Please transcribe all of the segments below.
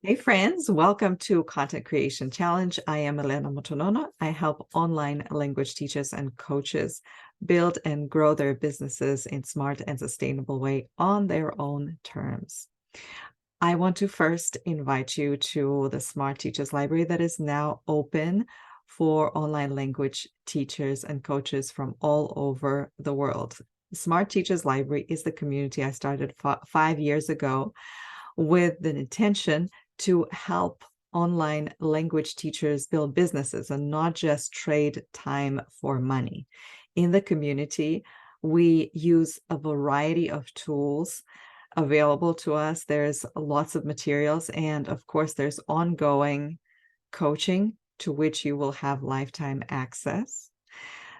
Hey friends, welcome to Content Creation Challenge. I am Elena Motonono. I help online language teachers and coaches build and grow their businesses in smart and sustainable way on their own terms. I want to first invite you to the Smart Teachers Library that is now open for online language teachers and coaches from all over the world. Smart Teachers Library is the community I started 5 years ago with the intention to help online language teachers build businesses and not just trade time for money. In the community, we use a variety of tools available to us. There's lots of materials, and of course, there's ongoing coaching to which you will have lifetime access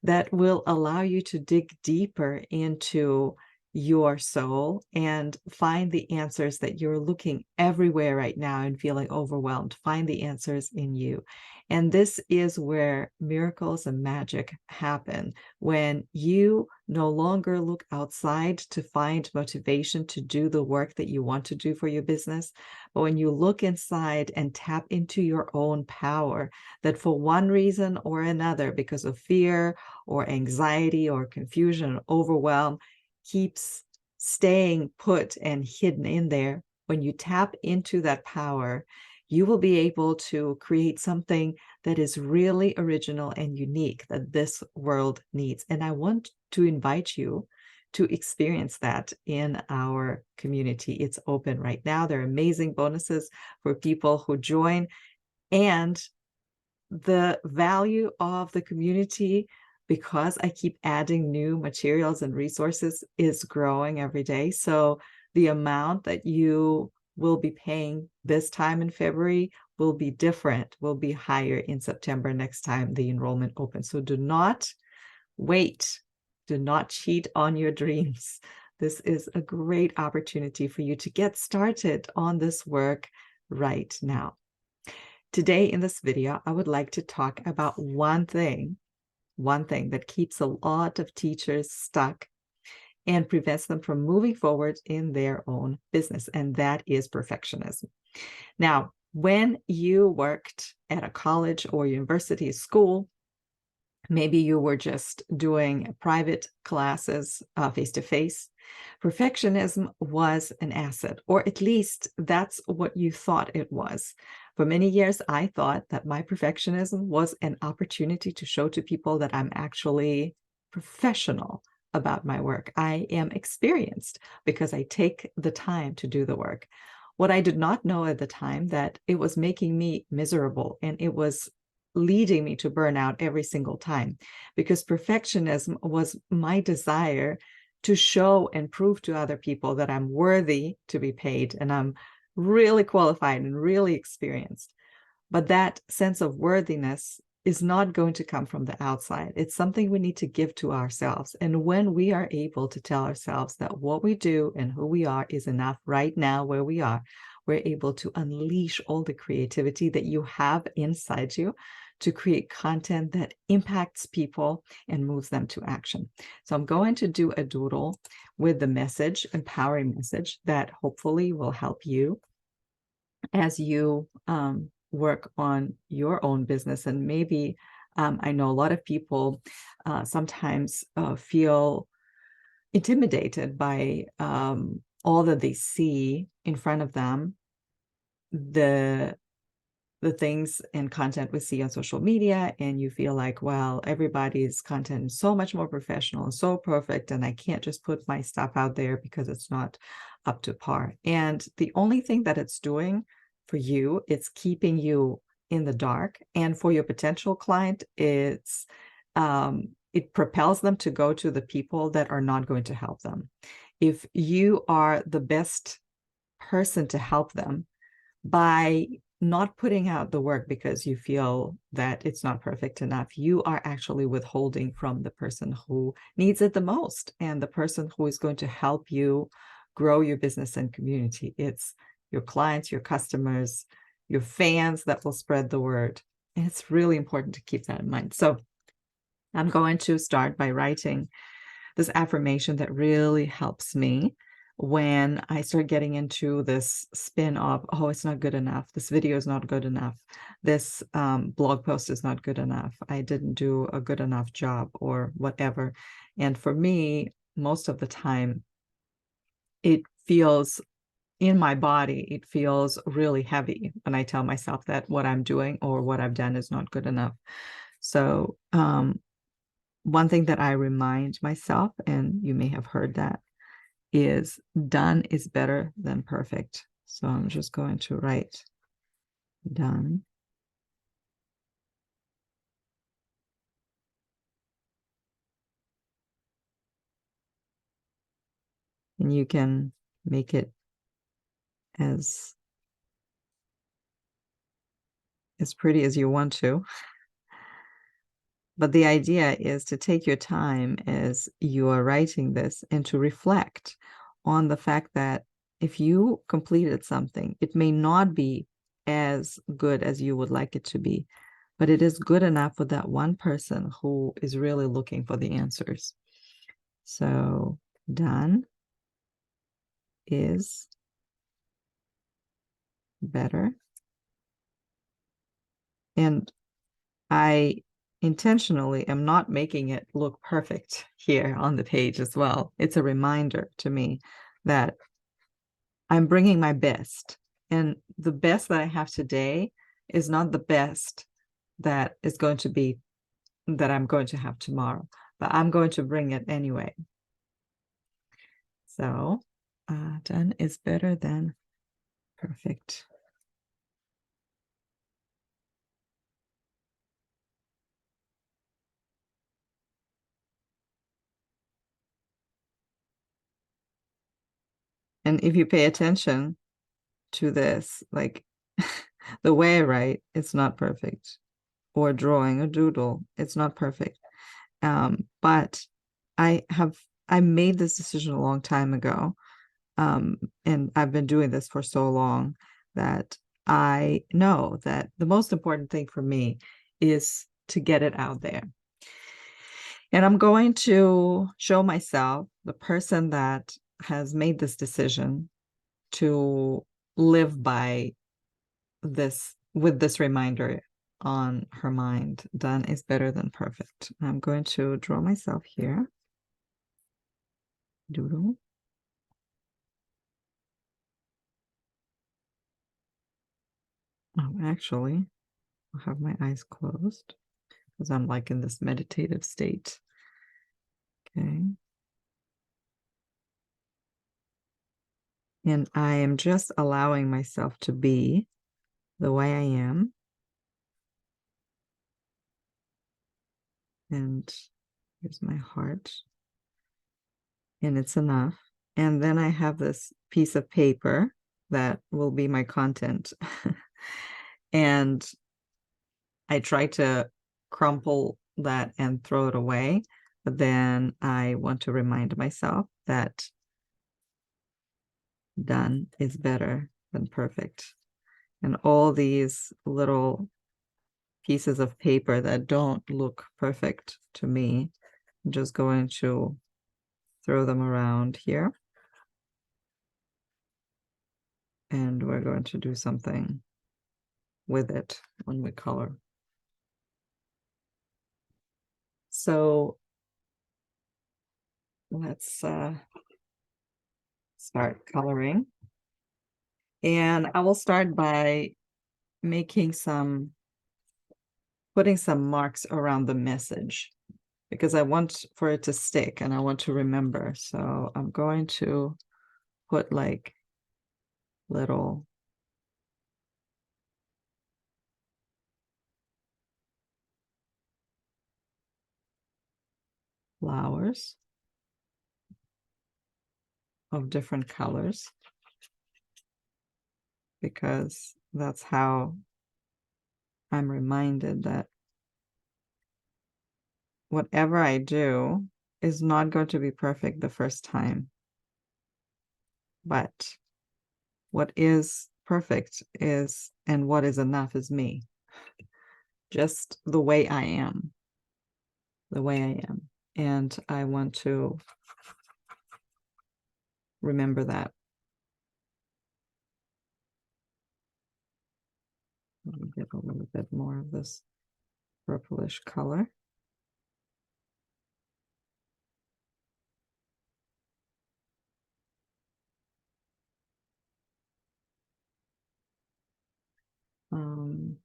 that will allow you to dig deeper into your soul and find the answers that you're looking everywhere right now and feeling overwhelmed. Find the answers in you. And this is where miracles and magic happen, when you no longer look outside to find motivation to do the work that you want to do for your business, but when you look inside and tap into your own power, that for one reason or another, because of fear or anxiety or confusion or overwhelm, keeps staying put and hidden in there. When you tap into that power, you will be able to create something that is really original and unique that this world needs. And I want to invite you to experience that in our community. It's open right now. There are amazing bonuses for people who join. And the value of the community, because I keep adding new materials and resources, is growing every day. So the amount that you will be paying this time in February will be different, will be higher in September next time the enrollment opens. So do not wait. Do not cheat on your dreams. This is a great opportunity for you to get started on this work right now. Today in this video, I would like to talk about one thing that keeps a lot of teachers stuck and prevents them from moving forward in their own business, and that is perfectionism. Now, when you worked at a college or university school, maybe you were just doing private classes face-to-face, perfectionism was an asset, or at least that's what you thought it was. For many years, I thought that my perfectionism was an opportunity to show to people that I'm actually professional about my work. I am experienced because I take the time to do the work. What I did not know at the time, that it was making me miserable, and it was leading me to burnout every single time, because perfectionism was my desire to show and prove to other people that I'm worthy to be paid and I'm really qualified and really experienced. But that sense of worthiness is not going to come from the outside. It's something we need to give to ourselves. And when we are able to tell ourselves that what we do and who we are is enough right now where we are, we're able to unleash all the creativity that you have inside you to create content that impacts people and moves them to action. So I'm going to do a doodle with the message, empowering message, that hopefully will help you as you work on your own business. And maybe I know a lot of people sometimes feel intimidated by all that they see in front of them, the things and content we see on social media, and you feel like, well, everybody's content is so much more professional and so perfect, and I can't just put my stuff out there because it's not up to par. And the only thing that it's doing for you, it's keeping you in the dark. And for your potential client, it's it propels them to go to the people that are not going to help them. If you are the best person to help them by not putting out the work because you feel that it's not perfect enough, you are actually withholding from the person who needs it the most, and the person who is going to help you grow your business and community. It's your clients, your customers, your fans that will spread the word. And it's really important to keep that in mind. So I'm going to start by writing this affirmation that really helps me when I start getting into this spin of, oh, it's not good enough. This video is not good enough. This blog post is not good enough. I didn't do a good enough job or whatever. And for me, most of the time, it feels in my body, it feels really heavy when I tell myself that what I'm doing or what I've done is not good enough. So, one thing that I remind myself, and you may have heard that, is done is better than perfect. So I'm just going to write done. And you can make it as pretty as you want to. But the idea is to take your time as you are writing this and to reflect on the fact that if you completed something, it may not be as good as you would like it to be, but it is good enough for that one person who is really looking for the answers. So done is better. And I intentionally am not making it look perfect here on the page as well. It's a reminder to me that I'm bringing my best. And the best that I have today is not the best that is going to be that I'm going to have tomorrow, but I'm going to bring it anyway. So done is better than perfect. And if you pay attention to this, like the way I write, it's not perfect. Or drawing a doodle, it's not perfect. But I made this decision a long time ago. And I've been doing this for so long that I know that the most important thing for me is to get it out there. And I'm going to show myself, the person that has made this decision, to live by this with this reminder on her mind. Done is better than perfect. I'm going to draw myself here. Doodle. Oh, actually, I'll have my eyes closed because I'm like in this meditative state. Okay. And I am just allowing myself to be the way I am. And here's my heart. And it's enough. And then I have this piece of paper that will be my content. And I try to crumple that and throw it away. But then I want to remind myself that done is better than perfect. And all these little pieces of paper that don't look perfect to me, I'm just going to throw them around here. And we're going to do something with it when we color. So let's start coloring. And I will start by making putting some marks around the message because I want for it to stick and I want to remember. So I'm going to put like little flowers of different colors because that's how I'm reminded that whatever I do is not going to be perfect the first time. But what is perfect is, and what is enough is me. Just the way I am. The way I am. And I want to remember that. Let me get a little bit more of this purplish color.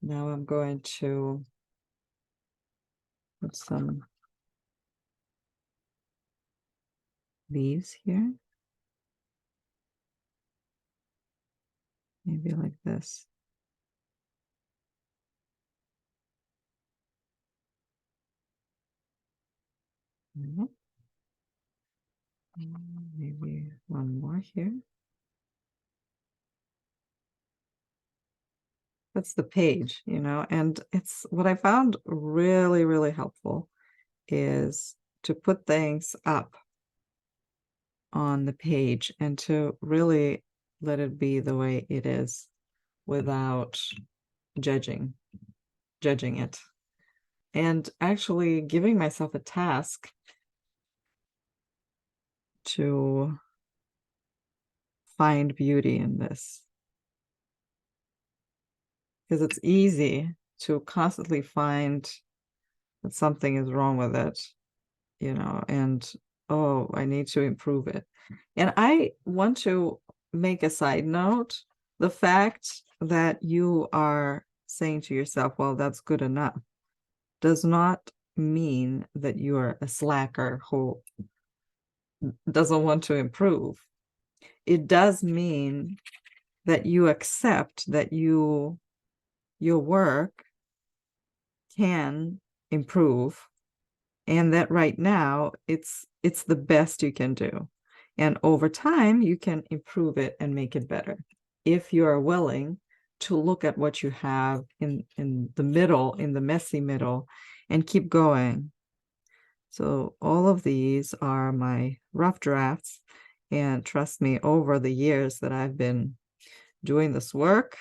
Now I'm going to put some leaves here. Maybe like this. Maybe one more here. That's the page, and it's what I found really, really helpful is to put things up on the page and to really let it be the way it is without judging it. And actually giving myself a task to find beauty in this. Because it's easy to constantly find that something is wrong with it, and oh, I need to improve it. And I want to make a side note, the fact that you are saying to yourself, well, that's good enough, does not mean that you are a slacker who doesn't want to improve. It does mean that you accept that your work can improve, and that right now it's the best you can do, and over time you can improve it and make it better if you are willing to look at what you have in the middle, in the messy middle, and keep going. So all of these are my rough drafts, and trust me, over the years that I've been doing this work,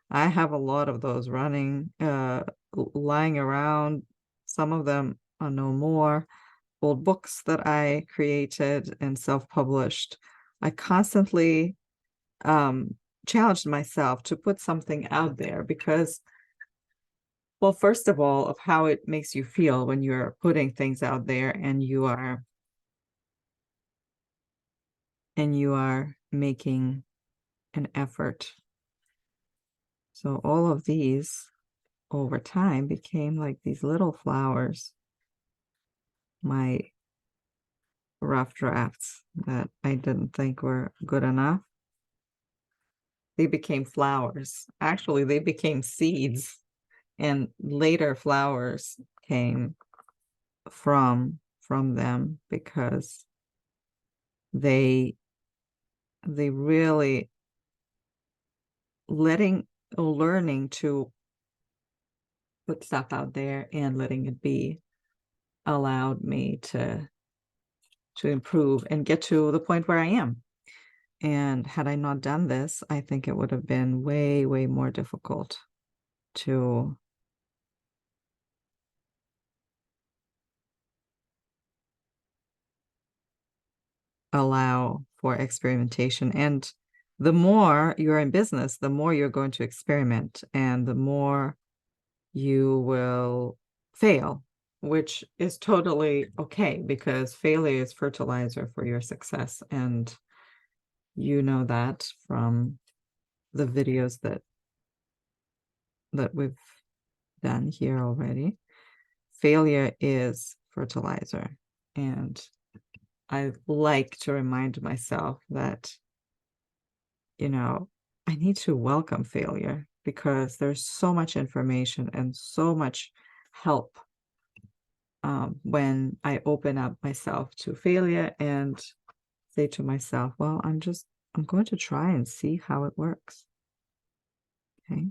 I have a lot of those running, lying around. Some of them are no more. Old books that I created and self-published. I constantly challenged myself to put something out there because, well, first of all, of how it makes you feel when you're putting things out there and you are making an effort. So all of these over time became like these little flowers, my rough drafts that I didn't think were good enough. They became flowers. Actually, they became seeds, and later flowers came from them because they really learning to put stuff out there and letting it be allowed me to improve and get to the point where I am. And had I not done this, I think it would have been way, way more difficult to allow for experimentation. And the more you're in business, the more you're going to experiment and the more you will fail, which is totally okay because failure is fertilizer for your success. And you know that from the videos that we've done here already. Failure is fertilizer. And I like to remind myself that, I need to welcome failure because there's so much information and so much help when I open up myself to failure and say to myself, well, I'm going to try and see how it works. Okay.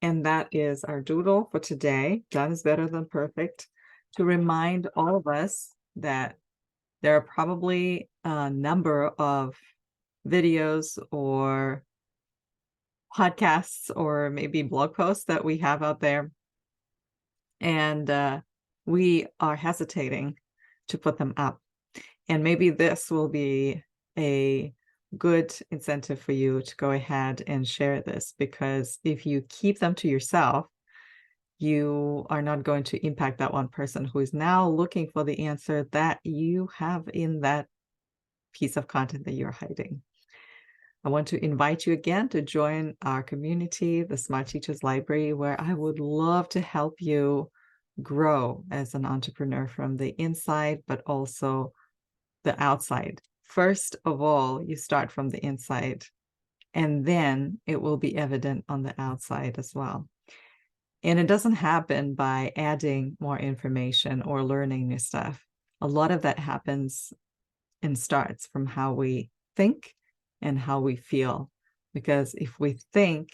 And that is our doodle for today. Done is better than perfect. To remind all of us that there are probably a number of videos or podcasts or maybe blog posts that we have out there. And we are hesitating to put them up. And maybe this will be a good incentive for you to go ahead and share this, because if you keep them to yourself, you are not going to impact that one person who is now looking for the answer that you have in that piece of content that you're hiding. I want to invite you again to join our community, the Smart Teachers Library, where I would love to help you grow as an entrepreneur from the inside, but also the outside. First of all, you start from the inside, and then it will be evident on the outside as well. And it doesn't happen by adding more information or learning new stuff. A lot of that happens and starts from how we think and how we feel. Because if we think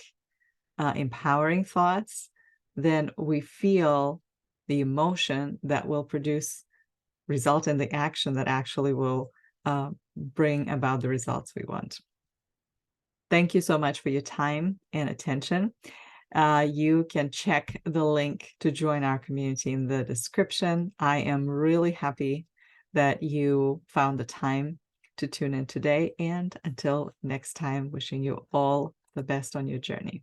empowering thoughts, then we feel the emotion that will result in the action that actually will bring about the results we want. Thank you so much for your time and attention. You can check the link to join our community in the description. I am really happy that you found the time to tune in today. And until next time, wishing you all the best on your journey.